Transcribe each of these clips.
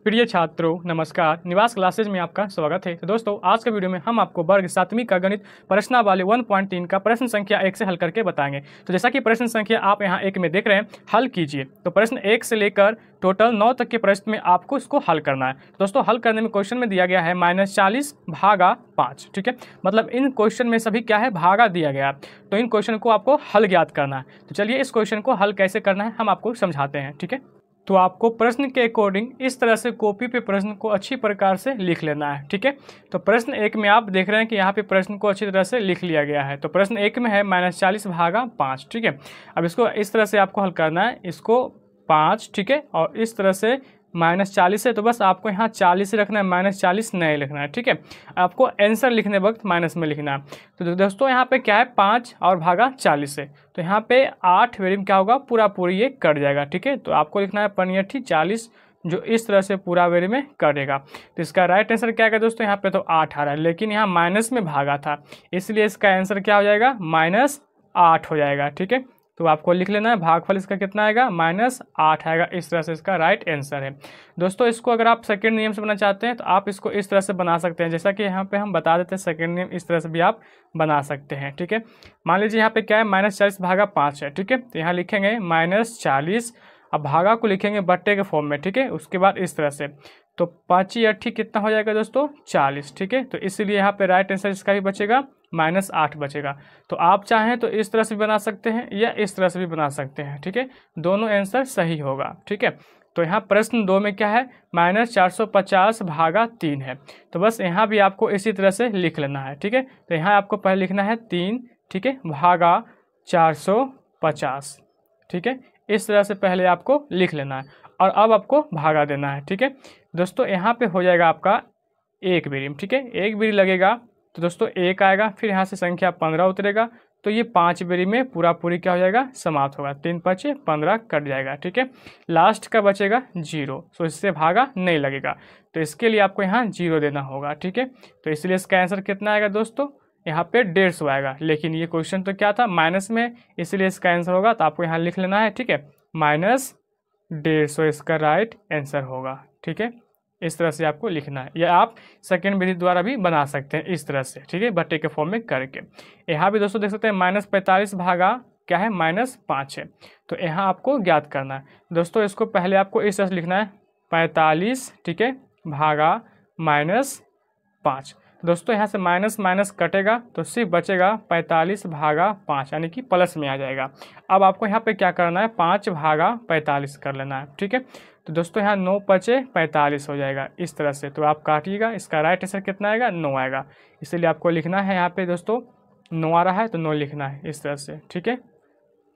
प्रिय छात्रों नमस्कार, निवास क्लासेज में आपका स्वागत है। तो दोस्तों आज के वीडियो में हम आपको वर्ग 7वीं का गणित प्रश्नावली 1.3 का प्रश्न संख्या 1 से हल करके बताएंगे। तो जैसा कि प्रश्न संख्या आप यहाँ 1 में देख रहे हैं, हल कीजिए। तो प्रश्न 1 से लेकर टोटल 9 तक के प्रश्न में आपको इसको हल करना है। दोस्तों हल करने में क्वेश्चन में दिया गया है -40 भागा 5, ठीक है। मतलब इन क्वेश्चन में सभी क्या है, भागा दिया गया। तो इन क्वेश्चन को आपको हल ज्ञात करना है। तो चलिए इस क्वेश्चन को हल कैसे करना है हम आपको समझाते हैं, ठीक है। तो आपको प्रश्न के अकॉर्डिंग इस तरह से कॉपी पे प्रश्न को अच्छी प्रकार से लिख लेना है, ठीक है। तो प्रश्न 1 में आप देख रहे हैं कि यहाँ पे प्रश्न को अच्छी तरह से लिख लिया गया है। तो प्रश्न 1 में है -40 भागा 5, ठीक है। अब इसको इस तरह से आपको हल करना है, इसको 5, ठीक है, और इस तरह से -40 है तो बस आपको यहाँ 40 रखना है, -40 नहीं लिखना है, ठीक है। आपको आंसर लिखने वक्त माइनस में लिखना है। तो दोस्तों यहाँ पे क्या है, 5 और भागा 40 है, तो यहाँ पे 8 वेरी में क्या होगा, पूरा पूरी ये कट जाएगा, ठीक है। तो आपको लिखना है पनियठी 40, जो इस तरह से पूरा वेरी में कटेगा। तो इसका राइट आंसर क्या है दोस्तों, यहाँ पे तो 8 आ रहा है, लेकिन यहाँ माइनस में भागा था, इसलिए इसका आंसर क्या हो जाएगा, -8 हो जाएगा, ठीक है। तो आपको लिख लेना है भागफल इसका कितना आएगा, -8 आएगा। इस तरह से इसका राइट आंसर है। दोस्तों इसको अगर आप सेकंड नियम से बनाना चाहते हैं तो आप इसको इस तरह से बना सकते हैं, जैसा कि यहाँ पे हम बता देते हैं। सेकंड नियम इस तरह से भी आप बना सकते हैं, ठीक है। मान लीजिए यहाँ पे क्या है, -40 भागा 5 है, ठीक है। तो यहाँ लिखेंगे -40, अब भागा को लिखेंगे बट्टे के फॉर्म में, ठीक है। उसके बाद इस तरह से तो 5 8 कितना हो जाएगा दोस्तों, 40, ठीक है। तो इसलिए यहाँ पे राइट आंसर इसका भी बचेगा, -8 बचेगा। तो आप चाहें तो इस तरह से भी बना सकते हैं या इस तरह से भी बना सकते हैं, ठीक है। दोनों आंसर सही होगा, ठीक है। तो यहाँ प्रश्न 2 में क्या है, -450 भागा 3 है। तो बस यहाँ भी आपको इसी तरह से लिख लेना है, ठीक है। तो यहाँ आपको पहले लिखना है 3, ठीक है, भागा 450, ठीक है। इस तरह से पहले आपको लिख लेना है और अब आपको भागा देना है, ठीक है। दोस्तों यहाँ पे हो जाएगा आपका 1 बेरी, ठीक है। 1 बेरी लगेगा तो दोस्तों 1 आएगा, फिर यहाँ से संख्या 15 उतरेगा, तो ये 5 बेरी में पूरा पूरी क्या हो जाएगा, समाप्त होगा। 3 5 15 कट जाएगा, ठीक है। लास्ट का बचेगा 0, तो इससे भागा नहीं लगेगा, तो इसके लिए आपको यहाँ 0 देना होगा, ठीक है। तो इसलिए इसका आंसर कितना आएगा दोस्तों, यहाँ पे 150 आएगा। लेकिन ये क्वेश्चन तो क्या था, माइनस में, इसलिए इसका आंसर होगा, तो आपको यहाँ लिख लेना है, ठीक है, -150 इसका राइट आंसर होगा, ठीक है। इस तरह से आपको लिखना है, या आप सेकंड विधि द्वारा भी बना सकते हैं इस तरह से, ठीक है, बट्टे के फॉर्म में करके। यहाँ भी दोस्तों देख सकते हैं -45 भागा क्या है, -5 है। तो यहाँ आपको ज्ञात करना है। दोस्तों इसको पहले आपको इस तरह से लिखना है, 45, ठीक है, भागा -5। दोस्तों यहाँ से माइनस माइनस कटेगा तो सिर्फ बचेगा 45 भागा 5, यानी कि प्लस में आ जाएगा। अब आपको यहाँ पे क्या करना है, 5 भागा 45 कर लेना है, ठीक है। तो दोस्तों यहाँ 9 5 45 हो जाएगा इस तरह से। तो आप काटिएगा, इसका राइट आंसर कितना आएगा, 9 आएगा। इसलिए आपको लिखना है यहाँ पे दोस्तों 9 आ रहा है तो 9 लिखना है इस तरह से, ठीक है।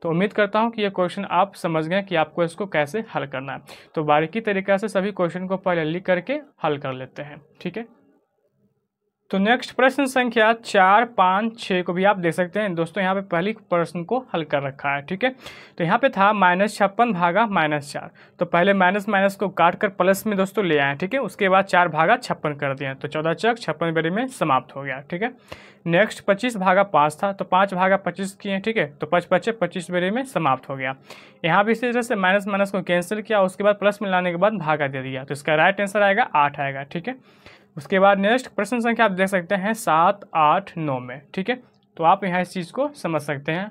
तो उम्मीद करता हूँ कि ये क्वेश्चन आप समझ गए कि आपको इसको कैसे हल करना है। तो बारीकी तरीक़ा से सभी क्वेश्चन को पहले लिख करके हल कर लेते हैं, ठीक है। तो नेक्स्ट प्रश्न संख्या 4 5 6 को भी आप देख सकते हैं। दोस्तों यहाँ पे पहली प्रश्न को हल कर रखा है, ठीक है। तो यहाँ पे था -56 भागा -4। तो पहले माइनस माइनस को काट कर प्लस में दोस्तों ले आए, ठीक है। उसके बाद 4 भागा 56 कर दिया, तो 14 चक 56 बेरी में समाप्त हो गया, ठीक है। नेक्स्ट 25 भागा 5 था, तो 5 भागा 25 किए, ठीक है। तो 5 5 25 बेरी में समाप्त हो गया। यहाँ भी इसी तरह से माइनस माइनस को कैंसिल किया, उसके बाद प्लस में लाने के बाद भागा दे दिया, तो इसका राइट आंसर आएगा 8 आएगा, ठीक है। उसके बाद नेक्स्ट प्रश्न संख्या आप देख सकते हैं 7 8 9 में, ठीक है। तो आप यहाँ इस चीज़ को समझ सकते हैं।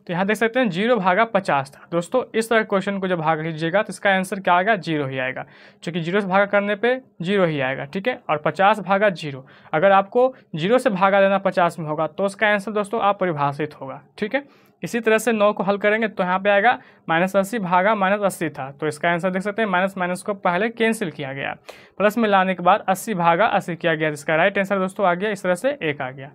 तो यहाँ देख सकते हैं 0 भागा 50 था। दोस्तों इस तरह क्वेश्चन को जब भाग लीजिएगा तो इसका आंसर क्या आएगा, 0 ही आएगा, क्योंकि 0 से भागा करने पे 0 ही आएगा, ठीक है। और 50 भागा 0, अगर आपको 0 से भागा देना 50 में होगा तो उसका आंसर दोस्तों अपरिभाषित होगा, ठीक है। इसी तरह से 9 को हल करेंगे तो यहाँ पे आएगा -80 भागा -80 था, तो इसका आंसर देख सकते हैं माइनस माइनस को पहले कैंसिल किया गया, प्लस में लाने के बाद 80 भागा 80 किया गया, इसका राइट आंसर दोस्तों आ गया इस तरह से 1 आ गया।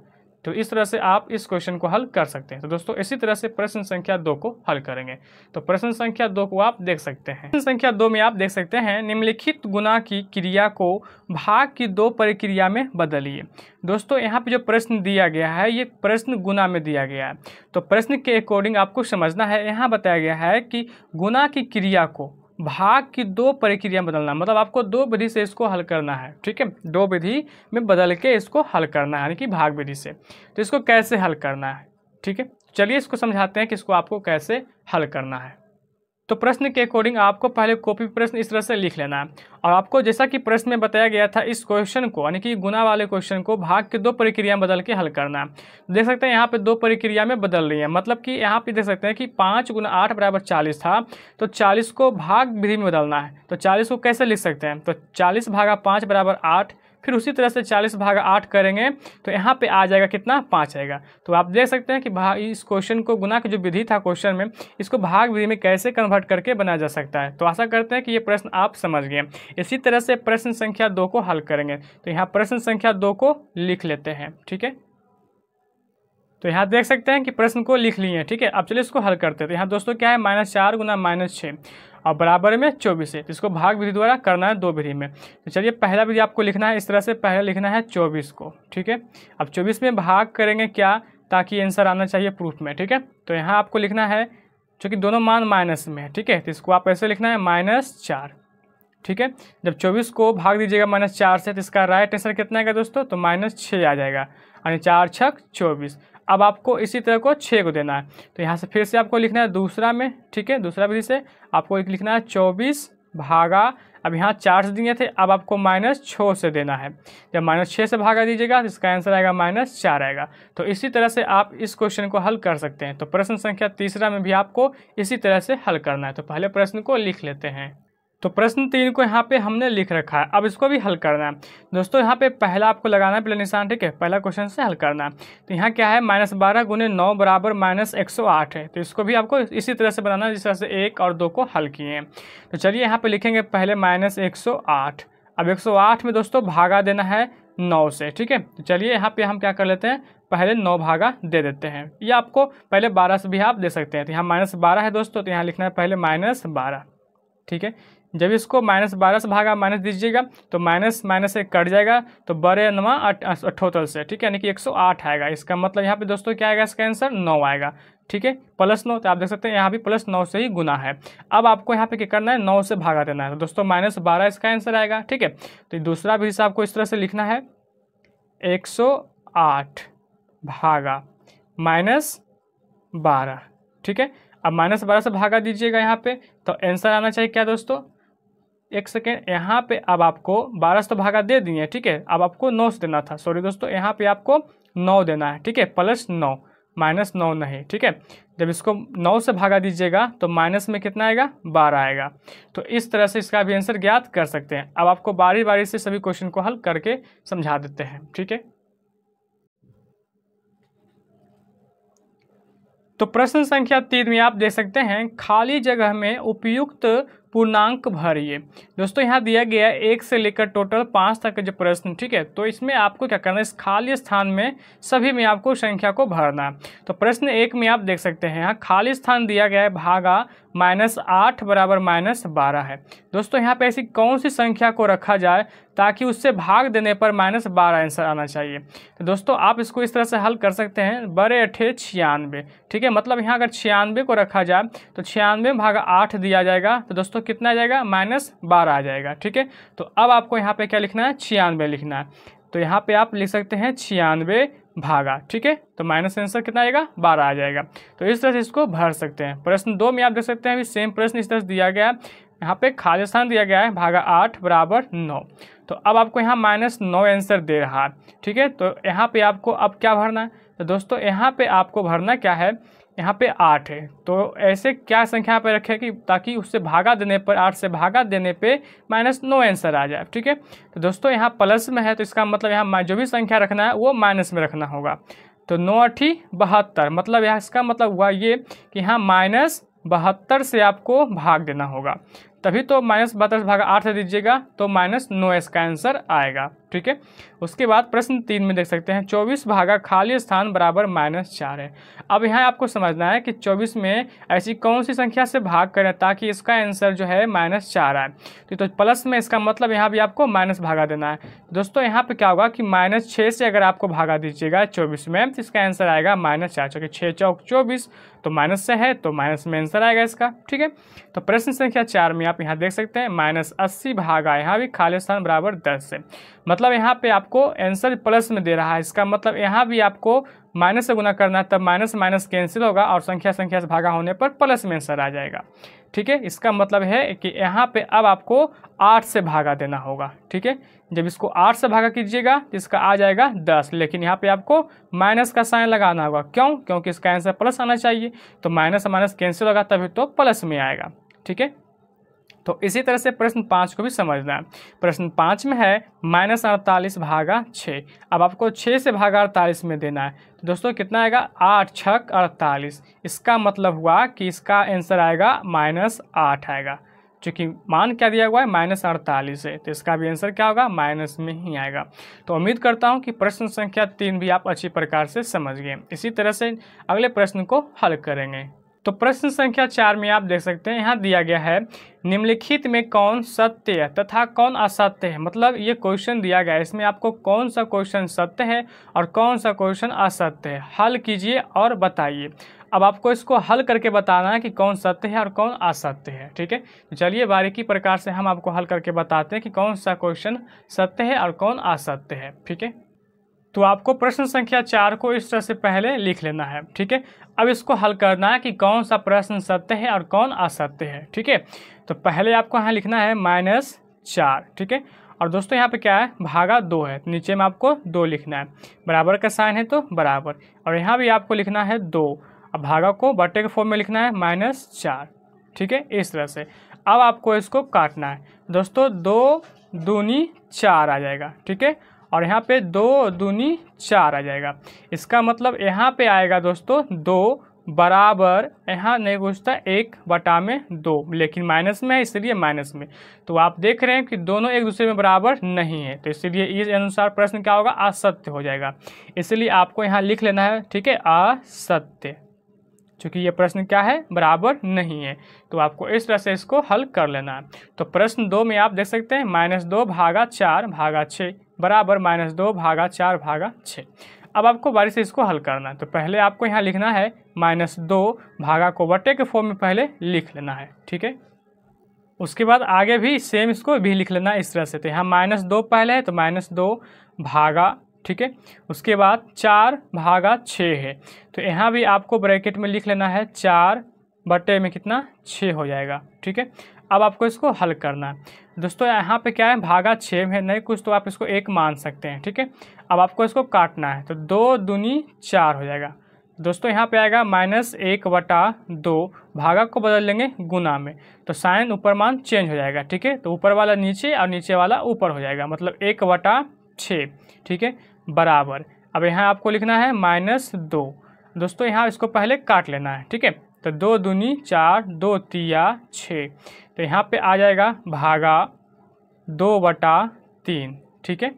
तो इस तरह से आप इस क्वेश्चन को हल कर सकते हैं। तो दोस्तों इसी तरह से प्रश्न संख्या 2 को हल करेंगे। तो प्रश्न संख्या 2 को आप देख सकते हैं। प्रश्न संख्या 2 में आप देख सकते हैं, निम्नलिखित गुणा की क्रिया को भाग की 2 प्रक्रिया में बदलिए। दोस्तों यहाँ पे जो प्रश्न दिया गया है ये प्रश्न गुणा में दिया गया है। तो प्रश्न के अकॉर्डिंग आपको समझना है। यहाँ बताया गया है कि गुणा की क्रिया को भाग की 2 प्रक्रिया में बदलना, मतलब आपको 2 विधि से इसको हल करना है, ठीक है। 2 विधि में बदल के इसको हल करना है, यानी कि भाग विधि से। तो इसको कैसे हल करना है, ठीक है, चलिए इसको समझाते हैं कि इसको आपको कैसे हल करना है। तो प्रश्न के अकॉर्डिंग आपको पहले कॉपी प्रश्न इस तरह से लिख लेना है और आपको जैसा कि प्रश्न में बताया गया था इस क्वेश्चन को यानी कि गुना वाले क्वेश्चन को भाग के दो प्रक्रिया में बदल के हल करना है। देख सकते हैं यहाँ पे दो प्रक्रिया में बदल रही है, मतलब कि यहाँ पे देख सकते हैं कि 5 × 8 = 40 था, तो 40 को भाग विधि में बदलना है। तो 40 को कैसे लिख सकते हैं, तो 40 भागा 5 = 8, फिर उसी तरह से 40 भागा 8 करेंगे तो यहाँ पे आ जाएगा कितना, 5 आएगा। तो आप देख सकते हैं कि इस क्वेश्चन को गुना की जो विधि था क्वेश्चन में, इसको भाग विधि में कैसे कन्वर्ट करके बनाया जा सकता है। तो आशा करते हैं कि ये प्रश्न आप समझ गए। इसी तरह से प्रश्न संख्या 2 को हल करेंगे। तो यहाँ प्रश्न संख्या 2 को लिख लेते हैं, ठीक है। तो यहाँ देख सकते हैं कि प्रश्न को लिख लिए हैं, ठीक है। अब चलिए इसको हल करते हैं। तो यहाँ दोस्तों क्या है, -4 × -6 और बराबर में 24 है। तो इसको भाग विधि द्वारा करना है दो विधि में। तो चलिए पहला विधि आपको लिखना है इस तरह से, पहले लिखना है 24 को, ठीक है। अब 24 में भाग करेंगे क्या, ताकि आंसर आना चाहिए प्रूफ में, ठीक है। तो यहाँ आपको लिखना है चूँकि दोनों मान माइनस में है, ठीक है, तो इसको आप ऐसे लिखना है -4, ठीक है। जब 24 को भाग दीजिएगा -4 से तो इसका राइट आंसर कितना आएगा दोस्तों, तो -6 आ जाएगा, यानी 4 × 6 = 24। अब आपको इसी तरह को 6 को देना है। तो यहाँ से फिर से आपको लिखना है दूसरा में, ठीक है, दूसरा विधि से आपको लिखना है 24 भागा, अब यहाँ 4 से दिए थे, अब आपको -6 से देना है। जब -6 से भागा दीजिएगा तो इसका आंसर आएगा -4 आएगा। तो इसी तरह से आप इस क्वेश्चन को हल कर सकते हैं। तो प्रश्न संख्या तीसरा में भी आपको इसी तरह से हल करना है। तो पहले प्रश्न को लिख लेते हैं। तो प्रश्न 3 को यहाँ पे हमने लिख रखा है, अब इसको भी हल करना है। दोस्तों यहाँ पे पहला आपको लगाना है प्लस निशान, ठीक है, पहला क्वेश्चन से हल करना है। तो यहाँ क्या है, -12 × 9 = -108 है। तो इसको भी आपको इसी तरह से बनाना है जिस तरह से 1 और 2 को हल किए हैं। तो चलिए यहाँ पे लिखेंगे पहले -108। अब 108 में दोस्तों भागा देना है 9 से, ठीक है। तो चलिए यहाँ पे हम क्या कर लेते हैं, पहले 9 भागा दे देते हैं, या आपको पहले 12 से भी आप दे सकते हैं। तो यहाँ -12 है दोस्तों, तो यहाँ लिखना है पहले -12, ठीक है। जब इसको -12 से भागा माइनस दीजिएगा तो माइनस से कट जाएगा, तो बड़े नमा 78 से, ठीक है, यानी कि 108 आएगा। इसका मतलब यहाँ पे दोस्तों क्या आएगा, इसका आंसर 9 आएगा, ठीक है, +9। तो आप देख सकते हैं यहाँ भी +9 से ही गुना है। अब आपको यहाँ पे क्या करना है, 9 से भागा देना है। तो दोस्तों -12 इसका आंसर आएगा, ठीक है। तो दूसरा भी हिसाब आपको इस तरह से लिखना है, 108 भागा -12, ठीक है। अब -12 से भागा दीजिएगा यहाँ पे, तो आंसर आना चाहिए क्या दोस्तों, एक सेकेंड, यहाँ पे अब आपको 12 से तो भागा दे दिए, ठीक है। अब आपको 9 से देना था, सॉरी दोस्तों, यहाँ पे आपको 9 देना है, ठीक है, +9 -9 नहीं, ठीक है। जब इसको 9 से भागा दीजिएगा तो माइनस में कितना आएगा, 12 आएगा। तो इस तरह से इसका भी आंसर ज्ञात कर सकते हैं। अब आपको बारी बारी से सभी क्वेश्चन को हल करके समझा देते हैं, ठीक है। तो प्रश्न संख्या 3 में आप देख सकते हैं, खाली जगह में उपयुक्त पूर्णांक भरिए। दोस्तों यहाँ दिया गया है 1 से लेकर टोटल 5 तक के जो प्रश्न, ठीक है। तो इसमें आपको क्या करना है, इस खाली स्थान में सभी में आपको संख्या को भरना है। तो प्रश्न 1 में आप देख सकते हैं, यहाँ खाली स्थान दिया गया है भागा -8 बराबर -12 है। दोस्तों यहाँ पे ऐसी कौन सी संख्या को रखा जाए ताकि उससे भाग देने पर -12 आंसर आना चाहिए। तो दोस्तों आप इसको इस तरह से हल कर सकते हैं, बड़े 8 96, ठीक है। मतलब यहाँ अगर 96 को रखा जाए तो 96 भागा 8 दिया जाएगा, तो दोस्तों कितना आ जाएगा, -12 आ जाएगा, ठीक है। तो अब आपको यहाँ पे क्या लिखना है, 96 लिखना है। तो यहाँ पे आप लिख सकते हैं 96 भागा, ठीक है। तो माइनस आंसर कितना आएगा, 12 आ जाएगा। तो इस तरह से इसको भर सकते हैं। प्रश्न 2 में आप देख सकते हैं भी सेम प्रश्न इस तरह से दिया गया है, यहाँ पे खाली स्थान दिया गया है भागा 8 बराबर 9। तो अब आपको यहाँ -9 आंसर दे रहा है, ठीक है। तो यहाँ पे आपको अब क्या भरना है, तो दोस्तों यहाँ पे आपको भरना क्या है, यहाँ पे 8 है। तो ऐसे क्या संख्या पे रखें कि ताकि उससे भागा देने पर, 8 से भागा देने पे -9 आंसर आ जाए, ठीक है। तो दोस्तों यहाँ प्लस में है, तो इसका मतलब यहाँ जो भी संख्या रखना है वो माइनस में रखना होगा। तो 9 × 8 = 72, मतलब यहाँ इसका मतलब हुआ ये कि यहाँ -72 से आपको भाग देना होगा, तभी तो -72 भागा 8 से दीजिएगा तो -9 इसका आंसर आएगा, ठीक है। उसके बाद प्रश्न 3 में देख सकते हैं, 24 भागा खाली स्थान बराबर -4 है। अब यहाँ आपको समझना है कि 24 में ऐसी कौन सी संख्या से भाग करें ताकि इसका आंसर जो है -4 आए। तो प्लस में इसका मतलब यहाँ भी आपको माइनस भागा देना है। दोस्तों यहाँ पे क्या होगा कि -6 से अगर आपको भागा दीजिएगा 24 में, तो इसका आंसर आएगा -4, क्योंकि 6 चौक 24, तो माइनस से है तो माइनस में आंसर आएगा इसका, ठीक है। तो प्रश्न संख्या 4 में आप यहाँ देख सकते हैं, -80 भागा यहाँ भी खाली स्थान बराबर 10 है। मतलब यहाँ पे आपको आंसर प्लस में दे रहा है, इसका मतलब यहाँ भी आपको माइनस से गुना करना है, तब माइनस कैंसिल होगा और संख्या से भागा होने पर प्लस में आंसर आ जाएगा। ठीक है। इसका मतलब है कि यहाँ पे अब आपको 8 से भागा देना होगा, ठीक है। जब इसको 8 से भागा कीजिएगा तो इसका आ जाएगा 10, लेकिन यहाँ पे आपको माइनस का साइन लगाना होगा। क्यों? क्योंकि इसका आंसर प्लस आना चाहिए, तो माइनस माइनस कैंसिल होगा तभी तो प्लस में आएगा, ठीक है। तो इसी तरह से प्रश्न 5 को भी समझना है। प्रश्न 5 में है -48 भागा 6। अब आपको 6 से भागा 48 में देना है, तो दोस्तों कितना आएगा? 8 छक 48। इसका मतलब हुआ कि इसका आंसर आएगा -8 आएगा, चूँकि मान क्या दिया हुआ है -48 है, तो इसका भी आंसर क्या होगा? माइनस में ही आएगा। तो उम्मीद करता हूँ कि प्रश्न संख्या 3 भी आप अच्छी प्रकार से समझ गए। इसी तरह से अगले प्रश्न को हल करेंगे। तो प्रश्न संख्या 4 में आप देख सकते हैं, यहाँ दिया गया है निम्नलिखित में कौन सत्य है तथा कौन असत्य है। मतलब ये क्वेश्चन दिया गया है, इसमें आपको कौन सा क्वेश्चन सत्य है और कौन सा क्वेश्चन असत्य है, हल कीजिए और बताइए। अब आपको इसको हल करके बताना है कि कौन सत्य है और कौन असत्य है, ठीक है। तो चलिए बारीकी प्रकार से हम आपको हल करके बताते हैं कि कौन सा क्वेश्चन सत्य है और कौन असत्य है, ठीक है। तो आपको प्रश्न संख्या 4 को इस तरह से पहले लिख लेना है, ठीक है। अब इसको हल करना है कि कौन सा प्रश्न सत्य है और कौन असत्य है, ठीक है। तो पहले आपको यहाँ लिखना है -4, ठीक है। और दोस्तों यहाँ पे क्या है? भागा 2 है, तो नीचे में आपको 2 लिखना है, बराबर का साइन है तो बराबर, और यहाँ भी आपको लिखना है 2। अब भागा को बट्टे के फॉर्म में लिखना है -4, ठीक है, इस तरह से। अब आपको इसको काटना है दोस्तों, 2 दूनी 4 आ जाएगा, ठीक है। और यहाँ पे 2 दूनी 4 आ जाएगा। इसका मतलब यहाँ पे आएगा दोस्तों 2 बराबर, यहाँ नहीं पूछता 1/2, लेकिन माइनस में है इसलिए माइनस में। तो आप देख रहे हैं कि दोनों एक दूसरे में बराबर नहीं है, तो इसलिए इस अनुसार प्रश्न क्या होगा? असत्य हो जाएगा। इसलिए आपको यहाँ लिख लेना है, ठीक है, असत्य, चूँकि ये प्रश्न क्या है? बराबर नहीं है। तो आपको इस तरह से इसको हल कर लेना है। तो प्रश्न 2 में आप देख सकते हैं -2 भागा 4 भागा 6 बराबर -2 भागा 4 भागा 6। अब आपको बारी से इसको हल करना है। तो पहले आपको यहाँ लिखना है -2, भागा को बट्टे के फॉर्म में पहले लिख लेना है, ठीक है। उसके बाद आगे भी सेम इसको भी लिख लेना है इस तरह से। तो यहाँ -2 पहले है तो -2 भागा, ठीक है। उसके बाद 4 भागा 6 है, तो यहाँ भी आपको ब्रैकेट में लिख लेना है 4 बट्टे में कितना? 6 हो जाएगा, ठीक है। अब आपको इसको हल करना है दोस्तों। यहाँ पे क्या है? भागा 6 में नहीं कुछ, तो आप इसको 1 मान सकते हैं, ठीक है। अब आपको इसको काटना है, तो 2 दूनी 4 हो जाएगा दोस्तों। यहाँ पे आएगा -1/2, भागा को बदल लेंगे गुना में, तो साइन ऊपर मान चेंज हो जाएगा, ठीक है। तो ऊपर वाला नीचे और नीचे वाला ऊपर हो जाएगा, मतलब 1/6, ठीक है, बराबर। अब यहाँ आपको लिखना है -2 दोस्तों। यहाँ इसको पहले काट लेना है, ठीक है। तो 2 दूनी 4, 2 तिया 6, तो यहाँ पे आ जाएगा भागा 2/3, ठीक है।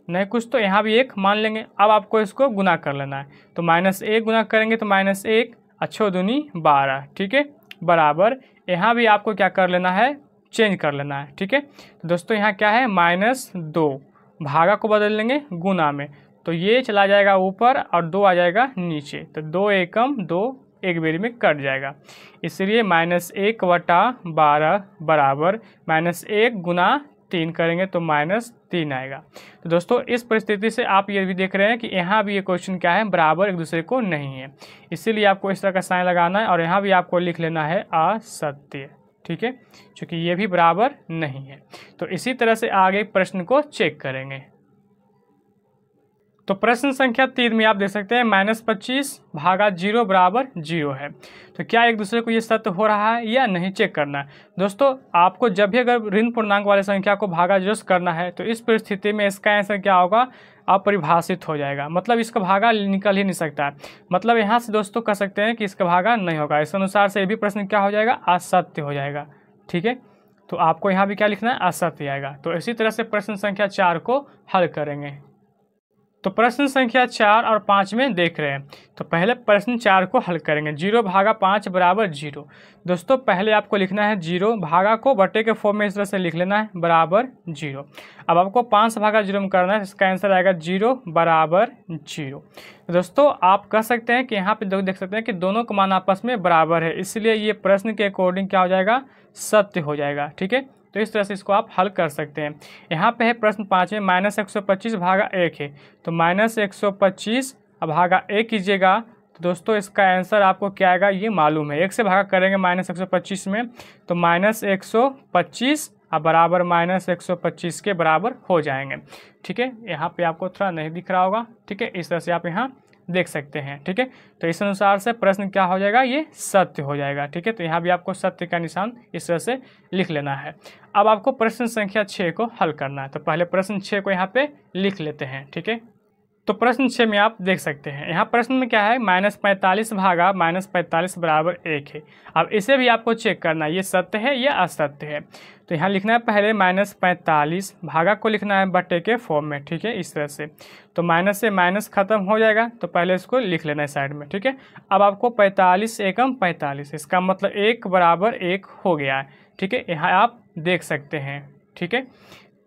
नहीं कुछ तो यहाँ भी 1 मान लेंगे। अब आपको इसको गुना कर लेना है, तो -1 गुना करेंगे तो -1 अच्छो दूनी 12, ठीक है, बराबर। यहाँ भी आपको क्या कर लेना है? चेंज कर लेना है, ठीक है। तो दोस्तों यहाँ क्या है? -2, भागा को बदल लेंगे गुना में, तो ये चला जाएगा ऊपर और 2 आ जाएगा नीचे, तो 2 एकम 2 एक बेरी में कट जाएगा, इसलिए -1/12 बराबर -1 गुना 3 करेंगे तो -3 आएगा। तो दोस्तों इस परिस्थिति से आप ये भी देख रहे हैं कि यहाँ भी ये क्वेश्चन क्या है? बराबर एक दूसरे को नहीं है, इसीलिए आपको इस तरह का साइन लगाना है और यहाँ भी आपको लिख लेना है असत्य, ठीक है, क्योंकि ये भी बराबर नहीं है। तो इसी तरह से आगे प्रश्न को चेक करेंगे। तो प्रश्न संख्या 3 में आप देख सकते हैं -25 भागा 0 बराबर 0 है। तो क्या एक दूसरे को ये सत्य हो रहा है या नहीं, चेक करना है दोस्तों। आपको जब भी अगर ऋण पूर्णांक वाले संख्या को भागा 0 से करना है तो इस परिस्थिति में इसका आंसर क्या होगा? अपरिभाषित हो जाएगा, मतलब इसका भागा निकल ही नहीं सकता है। मतलब यहाँ से दोस्तों कह सकते हैं कि इसका भागा नहीं होगा। इस अनुसार से ये भी प्रश्न क्या हो जाएगा? असत्य हो जाएगा, ठीक है। तो आपको यहाँ भी क्या लिखना है? असत्य आएगा। तो इसी तरह से प्रश्न संख्या 4 को हल करेंगे। तो प्रश्न संख्या 4 और 5 में देख रहे हैं। तो पहले प्रश्न 4 को हल करेंगे। 0 भागा 5 बराबर 0। दोस्तों पहले आपको लिखना है 0, भागा को बटे के फॉर्म में इस तरह से लिख लेना है बराबर 0। अब आपको 5 भागा 0 में करना है, इसका आंसर आएगा 0 बराबर 0। दोस्तों आप कह सकते हैं कि यहाँ पे देख सकते हैं कि दोनों का मान आपस में बराबर है, इसलिए ये प्रश्न के अकॉर्डिंग क्या हो जाएगा? सत्य हो जाएगा, ठीक है। तो इस तरह से इसको आप हल कर सकते हैं। यहाँ पे है प्रश्न 5 में -125 भागा 1 है, तो -125 भागा 1 कीजिएगा तो दोस्तों इसका आंसर आपको क्या आएगा ये मालूम है। 1 से भागा करेंगे -125 में, तो -125 अब बराबर -125 के बराबर हो जाएंगे। ठीक है, यहाँ पे आपको थोड़ा नहीं दिख रहा होगा। ठीक है, इस तरह से आप यहाँ देख सकते हैं। ठीक है, तो इस अनुसार से प्रश्न क्या हो जाएगा, ये सत्य हो जाएगा। ठीक है, तो यहाँ भी आपको सत्य का निशान इस तरह से लिख लेना है। अब आपको प्रश्न संख्या 6 को हल करना है। तो पहले प्रश्न 6 को यहाँ पे लिख लेते हैं। ठीक है, तो प्रश्न 6 में आप देख सकते हैं, यहाँ प्रश्न में क्या है, -45 भागा -45 बराबर 1 है। अब इसे भी आपको चेक करना है ये सत्य है या असत्य है। तो यहाँ लिखना है पहले -45 भागा को लिखना है बटे के फॉर्म में। ठीक है, इस तरह से तो माइनस से माइनस खत्म हो जाएगा, तो पहले इसको लिख लेना है साइड में। ठीक है, अब आपको 45 एकम 45, इसका मतलब 1 बराबर 1 हो गया है। ठीक है, यहाँ आप देख सकते हैं। ठीक है,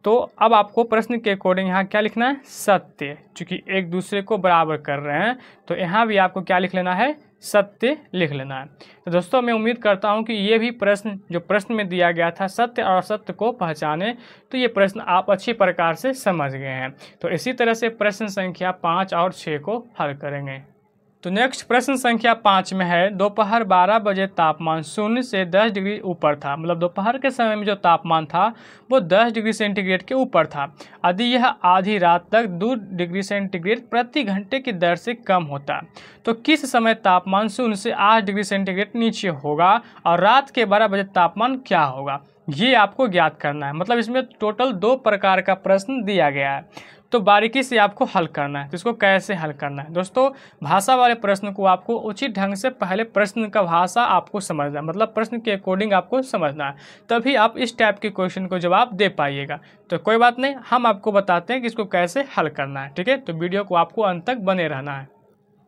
तो अब आपको प्रश्न के अकॉर्डिंग यहाँ क्या लिखना है, सत्य, क्योंकि एक दूसरे को बराबर कर रहे हैं तो यहाँ भी आपको क्या लिख लेना है, सत्य लिख लेना है। तो दोस्तों मैं उम्मीद करता हूँ कि ये भी प्रश्न जो प्रश्न में दिया गया था सत्य और असत्य को पहचाने, तो ये प्रश्न आप अच्छी प्रकार से समझ गए हैं। तो इसी तरह से प्रश्न संख्या 5 और 6 को हल करेंगे। तो नेक्स्ट प्रश्न संख्या 5 में है, दोपहर 12 बजे तापमान 0 से 10 डिग्री ऊपर था। मतलब दोपहर के समय में जो तापमान था वो 10 डिग्री सेंटीग्रेड के ऊपर था। यदि यह आधी रात तक 2 डिग्री सेंटीग्रेड प्रति घंटे की दर से कम होता तो किस समय तापमान 0 से 8 डिग्री सेंटीग्रेड नीचे होगा और रात के 12 बजे तापमान क्या होगा, ये आपको ज्ञात करना है। मतलब इसमें टोटल 2 प्रकार का प्रश्न दिया गया है, तो बारीकी से आपको हल करना है। तो इसको कैसे हल करना है दोस्तों, भाषा वाले प्रश्न को आपको उचित ढंग से पहले प्रश्न का भाषा आपको समझना है, मतलब प्रश्न के अकॉर्डिंग आपको समझना है, तभी आप इस टाइप के क्वेश्चन को जवाब दे पाइएगा। तो कोई बात नहीं, हम आपको बताते हैं कि इसको कैसे हल करना है। ठीक है, तो वीडियो को आपको अंत तक बने रहना है।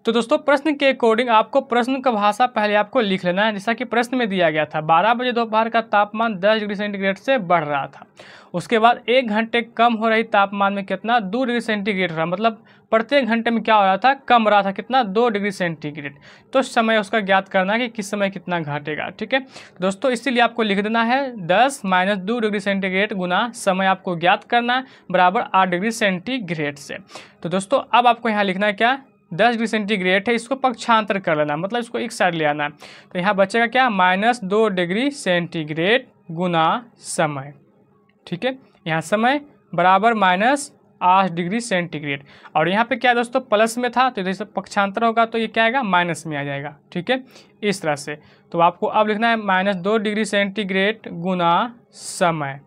तो दोस्तों प्रश्न के अकॉर्डिंग आपको प्रश्न का भाषा पहले आपको लिख लेना है। जैसा कि प्रश्न में दिया गया था 12 बजे दोपहर का तापमान 10 डिग्री सेंटीग्रेड से बढ़ रहा था, उसके बाद 1 घंटे कम हो रही तापमान में कितना 2 डिग्री सेंटीग्रेड रहा, मतलब प्रत्येक घंटे में क्या हो रहा था, कम रहा था कितना 2 डिग्री सेंटीग्रेड। तो समय उसका ज्ञात करना है कि किस समय कितना घटेगा। ठीक है दोस्तों, इसीलिए आपको लिख देना है 10 - 2 डिग्री सेंटीग्रेड गुना समय आपको ज्ञात करना है बराबर 8 डिग्री सेंटीग्रेड से। तो दोस्तों अब आपको यहाँ लिखना है क्या, 10 डिग्री सेंटीग्रेड है, इसको पक्षांतर कर लेना, मतलब इसको एक साइड ले आना है। तो यहाँ बचेगा क्या, -2 डिग्री सेंटीग्रेड गुना समय। ठीक है, यहाँ समय बराबर -8 डिग्री सेंटीग्रेड, और यहाँ पे क्या दोस्तों प्लस में था तो जैसे पक्षांतर होगा तो ये क्या आएगा, माइनस में आ जाएगा। ठीक है, इस तरह से तो आपको अब लिखना है -2 डिग्री सेंटीग्रेड गुना समय।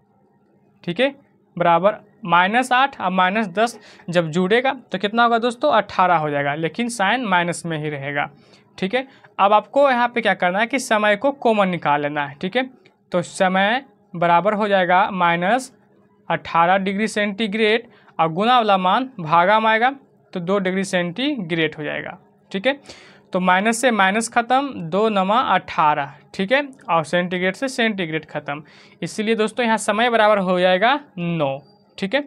ठीक है, बराबर -8 और -10 जब जुड़ेगा तो कितना होगा दोस्तों, 18 हो जाएगा, लेकिन साइन माइनस में ही रहेगा। ठीक है, अब आपको यहाँ पे क्या करना है कि समय को कॉमन निकाल लेना है। ठीक है, तो समय बराबर हो जाएगा -18 डिग्री सेंटीग्रेड और गुना वाला मान भागा में आएगा तो 2 डिग्री सेंटीग्रेड हो जाएगा। ठीक है, तो माइनस से माइनस खत्म, 2 - 18। ठीक है, और सेंटीग्रेड से सेंटीग्रेड खत्म, इसीलिए दोस्तों यहाँ समय बराबर हो जाएगा 9। ठीक है,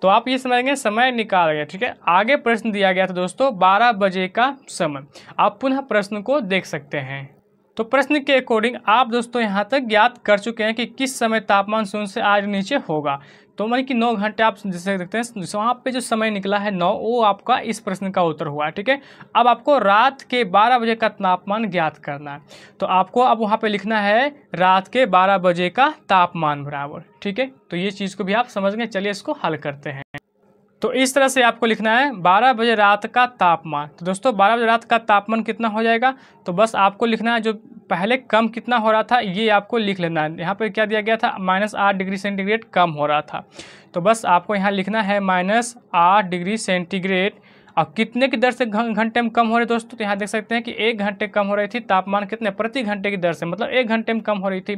तो आप ये समझेंगे समय निकाल गए। ठीक है, आगे प्रश्न दिया गया था दोस्तों 12 बजे का समय। आप पुनः प्रश्न को देख सकते हैं। तो प्रश्न के अकॉर्डिंग आप दोस्तों यहाँ तक ज्ञात कर चुके हैं कि किस समय तापमान 0 से 8 नीचे होगा। तो मतलब कि 9 घंटे आप जैसे देखते हैं, वहाँ पे जो समय निकला है 9, वो आपका इस प्रश्न का उत्तर हुआ है। ठीक है, अब आपको रात के 12 बजे का तापमान ज्ञात करना है, तो आपको अब वहाँ पे लिखना है रात के 12 बजे का तापमान बराबर। ठीक है, तो ये चीज़ को भी आप समझ गए। चलिए इसको हल करते हैं। तो इस तरह से आपको लिखना है 12 बजे रात का तापमान। तो दोस्तों 12 बजे रात का तापमान कितना हो जाएगा, तो बस आपको लिखना है जो पहले कम कितना हो रहा था ये आपको लिख लेना है। यहाँ पे क्या दिया गया था, -8 डिग्री सेंटीग्रेड कम हो रहा था, तो बस आपको यहाँ लिखना है -8 डिग्री सेंटीग्रेड। और कितने की दर से घंटे में कम हो रही दोस्तों, तो यहाँ देख सकते हैं कि 1 घंटे कम हो रही थी तापमान, कितने प्रति घंटे की दर से, मतलब 1 घंटे में कम हो रही थी।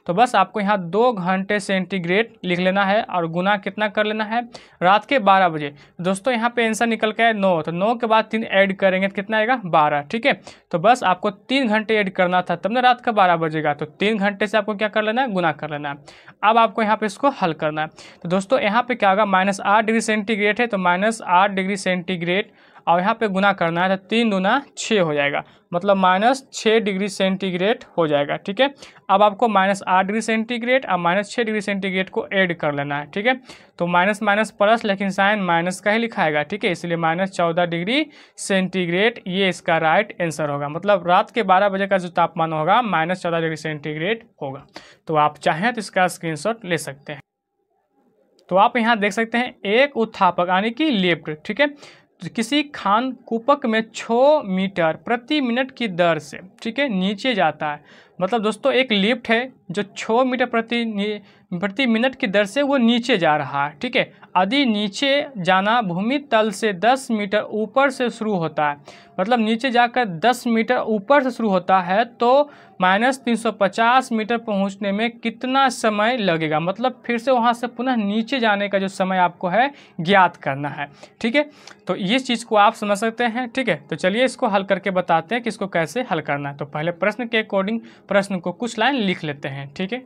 तो बस आपको यहाँ 2 घंटे सेंटीग्रेड लिख लेना है और गुना कितना कर लेना है, रात के 12 बजे। दोस्तों यहाँ पे आंसर निकल के है 9, तो 9 के बाद 3 ऐड करेंगे तो कितना आएगा, 12। ठीक है, तो बस आपको 3 घंटे ऐड करना था तब ना रात का 12 बजेगा, तो 3 घंटे से आपको क्या कर लेना है, गुना कर लेना है। अब आपको यहाँ पे इसको हल करना है। तो दोस्तों यहाँ पे क्या होगा, -8 डिग्री सेंटीग्रेड है तो -8 डिग्री सेंटीग्रेड और यहाँ पे गुना करना है तो 3 दूना 6 हो जाएगा, मतलब -6 डिग्री सेंटीग्रेड हो जाएगा। ठीक है, अब आपको -8 डिग्री सेंटीग्रेड और -6 डिग्री सेंटीग्रेड को ऐड कर लेना है। ठीक है, तो माइनस माइनस प्लस, लेकिन साइन माइनस का ही लिखा आएगा। ठीक है, इसलिए -14 डिग्री सेंटीग्रेड ये इसका राइट आंसर होगा। मतलब रात के 12 बजे का जो तापमान होगा -14 डिग्री सेंटीग्रेड होगा। तो आप चाहें तो इसका स्क्रीनशॉट ले सकते हैं। तो आप यहाँ देख सकते हैं एक उत्थापक यानी कि लिफ्ट, ठीक है, किसी खान कूपक में 6 मीटर प्रति मिनट की दर से, ठीक है, नीचे जाता है। मतलब दोस्तों एक लिफ्ट है जो 6 मीटर प्रति मिनट की दर से वो नीचे जा रहा है। ठीक है, यदि नीचे जाना भूमि तल से 10 मीटर ऊपर से शुरू होता है, मतलब नीचे जाकर 10 मीटर ऊपर से शुरू होता है तो -350 मीटर पहुंचने में कितना समय लगेगा। मतलब फिर से वहां से पुनः नीचे जाने का जो समय आपको है ज्ञात करना है। ठीक है, तो ये चीज़ को आप समझ सकते हैं। ठीक है, तो चलिए इसको हल करके बताते हैं कि इसको कैसे हल करना है। तो पहले प्रश्न के अकॉर्डिंग प्रश्न को कुछ लाइन लिख लेते हैं। ठीक है,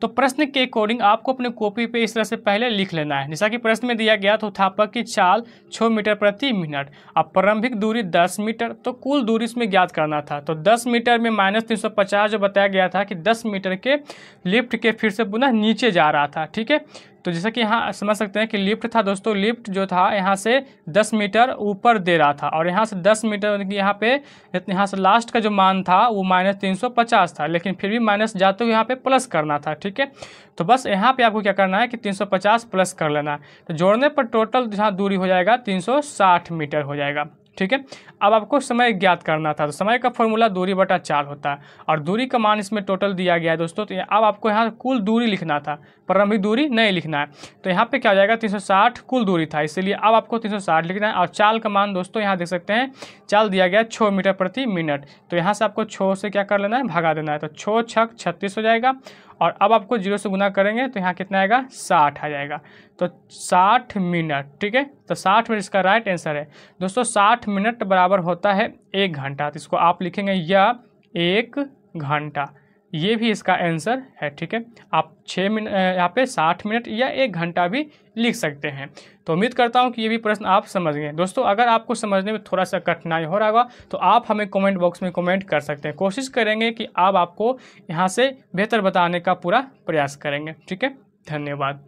तो प्रश्न के अकॉर्डिंग आपको अपने कॉपी पे इस तरह से पहले लिख लेना है। जैसा कि प्रश्न में दिया गया तो उत्थापक की चाल 6 मीटर प्रति मिनट, अब प्रारंभिक दूरी 10 मीटर, तो कुल दूरी इसमें ज्ञात करना था। तो 10 मीटर में -350 जो बताया गया था कि 10 मीटर के लिफ्ट के फिर से पुनः नीचे जा रहा था। ठीक है, तो जैसा कि यहाँ समझ सकते हैं कि लिफ्ट था दोस्तों, लिफ्ट जो था यहाँ से 10 मीटर ऊपर दे रहा था और यहाँ से 10 मीटर यहाँ पे यहाँ से लास्ट का जो मान था वो -350 था, लेकिन फिर भी माइनस जाते हुए यहाँ पे प्लस करना था। ठीक है, तो बस यहाँ पे आपको क्या करना है कि 350 प्लस कर लेना है। तो जोड़ने पर टोटल यहाँ दूरी हो जाएगा 360 मीटर हो जाएगा। ठीक है, अब आपको समय ज्ञात करना था। तो समय का फॉर्मूला दूरी बटा 4 होता है और दूरी का मान इसमें टोटल दिया गया है दोस्तों। तो अब आपको यहाँ कुल दूरी लिखना था, प्रारंभिक दूरी नहीं लिखना है। तो यहाँ पे क्या हो जाएगा 360 कुल दूरी था, इसलिए अब आपको 360 लिखना है। और चाल का मान दोस्तों यहाँ देख सकते हैं, चाल दिया गया 6 मीटर प्रति मिनट। तो यहाँ से आपको 6 से क्या कर लेना है, भगा देना है। तो 6 छक 36 हो जाएगा और अब आपको 0 से गुना करेंगे तो यहाँ कितना आएगा 60 आ जाएगा। तो 60 मिनट। ठीक है, तो 60 मिनट इसका राइट आंसर है दोस्तों। 60 मिनट बराबर होता है 1 घंटा, तो इसको आप लिखेंगे या 1 घंटा, ये भी इसका आंसर है। ठीक है, आप 6 मिनट यहाँ पे 60 मिनट या 1 घंटा भी लिख सकते हैं। तो उम्मीद करता हूँ कि ये भी प्रश्न आप समझ गए दोस्तों। अगर आपको समझने में थोड़ा सा कठिनाई हो रहा होगा तो आप हमें कमेंट बॉक्स में कमेंट कर सकते हैं। कोशिश करेंगे कि अब आपको यहाँ से बेहतर बताने का पूरा प्रयास करेंगे। ठीक है, धन्यवाद।